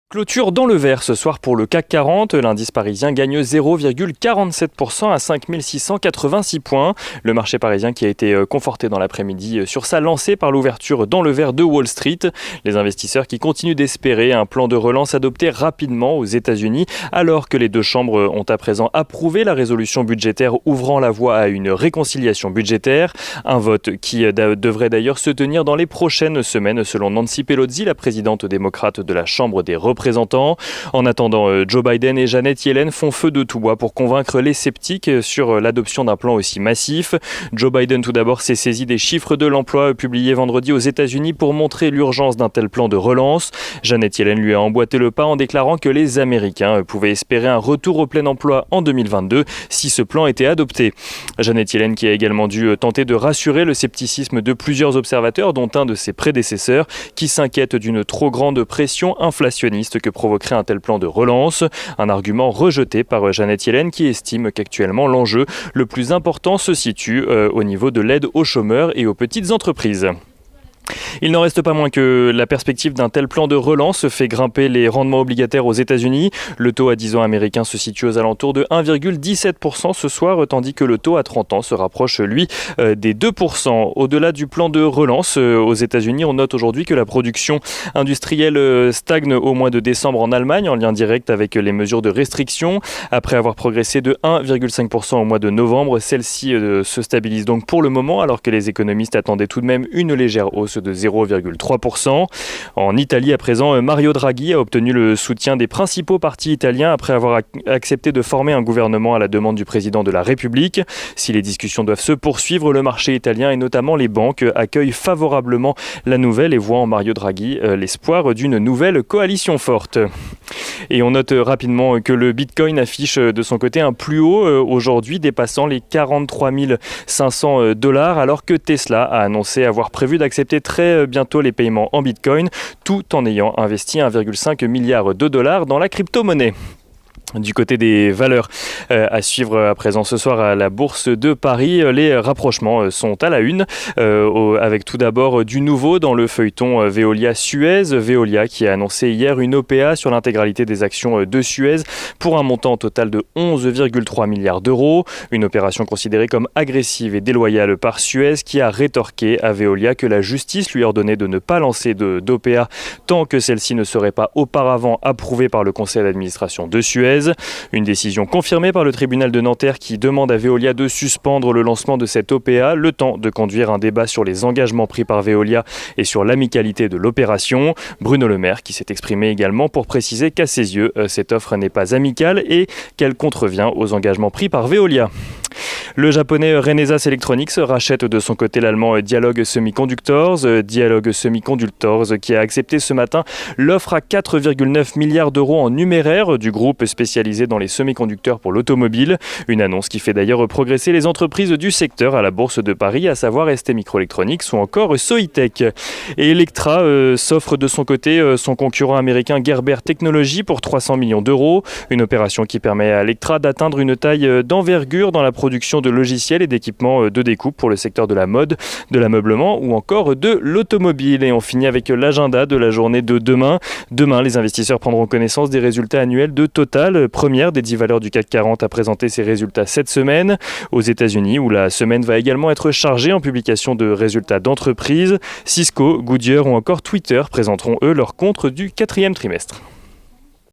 Clôture dans le vert ce soir pour le CAC 40. L'indice parisien gagne 0,47% à 5686 points. Le marché parisien qui a été conforté dans l'après-midi sur sa lancée par l'ouverture dans le vert de Wall Street. Les investisseurs qui continuent d'espérer un plan de relance adopté rapidement aux États-Unis alors que les deux chambres ont à présent approuvé la résolution budgétaire ouvrant la voie à une réconciliation budgétaire. Un vote qui devrait d'ailleurs se tenir dans les prochaines semaines selon Nancy Pelosi, la présidente démocrate de la Chambre des représentants. En attendant, Joe Biden et Janet Yellen font feu de tout bois pour convaincre les sceptiques sur l'adoption d'un plan aussi massif. Joe Biden tout d'abord s'est saisi des chiffres de l'emploi publiés vendredi aux États-Unis pour montrer l'urgence d'un tel plan de relance. Janet Yellen lui a emboîté le pas en déclarant que les Américains pouvaient espérer un retour au plein emploi en 2022 si ce plan était adopté. Janet Yellen qui a également dû tenter de rassurer le scepticisme de plusieurs observateurs dont un de ses prédécesseurs qui s'inquiète d'une trop grande pression inflationniste que provoquerait un tel plan de relance. Un argument rejeté par Janet Yellen qui estime qu'actuellement l'enjeu le plus important se situe au niveau de l'aide aux chômeurs et aux petites entreprises. Il n'en reste pas moins que la perspective d'un tel plan de relance fait grimper les rendements obligataires aux États-Unis. Le taux à 10 ans américain se situe aux alentours de 1,17% ce soir, tandis que le taux à 30 ans se rapproche, lui, des 2%. Au-delà du plan de relance aux États-Unis, on note aujourd'hui que la production industrielle stagne au mois de décembre en Allemagne, en lien direct avec les mesures de restriction. Après avoir progressé de 1,5% au mois de novembre, celle-ci se stabilise donc pour le moment, alors que les économistes attendaient tout de même une légère hausse de 0,3%. En Italie, à présent, Mario Draghi a obtenu le soutien des principaux partis italiens après avoir accepté de former un gouvernement à la demande du président de la République. Si les discussions doivent se poursuivre, le marché italien et notamment les banques accueillent favorablement la nouvelle et voient en Mario Draghi l'espoir d'une nouvelle coalition forte. Et on note rapidement que le Bitcoin affiche de son côté un plus haut aujourd'hui, dépassant les 43 500 $, alors que Tesla a annoncé avoir prévu d'accepter très bientôt les paiements en Bitcoin, tout en ayant investi 1,5 milliard de dollars dans la crypto-monnaie. Du côté des valeurs à suivre à présent ce soir à la Bourse de Paris, les rapprochements sont à la une, avec tout d'abord du nouveau dans le feuilleton Veolia-Suez. Veolia qui a annoncé hier une OPA sur l'intégralité des actions de Suez pour un montant total de 11,3 milliards d'euros. Une opération considérée comme agressive et déloyale par Suez qui a rétorqué à Veolia que la justice lui ordonnait de ne pas lancer d'OPA tant que celle-ci ne serait pas auparavant approuvée par le conseil d'administration de Suez. Une décision confirmée par le tribunal de Nanterre qui demande à Veolia de suspendre le lancement de cette OPA, le temps de conduire un débat sur les engagements pris par Veolia et sur l'amicalité de l'opération. Bruno Le Maire qui s'est exprimé également pour préciser qu'à ses yeux, cette offre n'est pas amicale et qu'elle contrevient aux engagements pris par Veolia. Le japonais Renesas Electronics rachète de son côté l'allemand Dialog Semiconductors. Dialog Semiconductors qui a accepté ce matin l'offre à 4,9 milliards d'euros en numéraire du groupe spécialisé dans les semi-conducteurs pour l'automobile. Une annonce qui fait d'ailleurs progresser les entreprises du secteur à la Bourse de Paris, à savoir STMicroelectronics ou encore Soitec. Et Electra s'offre de son côté son concurrent américain Gerber Technology pour 300 millions d'euros. Une opération qui permet à Electra d'atteindre une taille d'envergure dans la production de logiciels et d'équipements de découpe pour le secteur de la mode, de l'ameublement ou encore de l'automobile. Et on finit avec l'agenda de la journée de demain. Demain, les investisseurs prendront connaissance des résultats annuels de Total, première des 10 valeurs du CAC 40 à présenter ses résultats cette semaine. Aux États-Unis, où la semaine va également être chargée en publication de résultats d'entreprises, Cisco, Goodyear ou encore Twitter présenteront eux leurs comptes du 4e trimestre.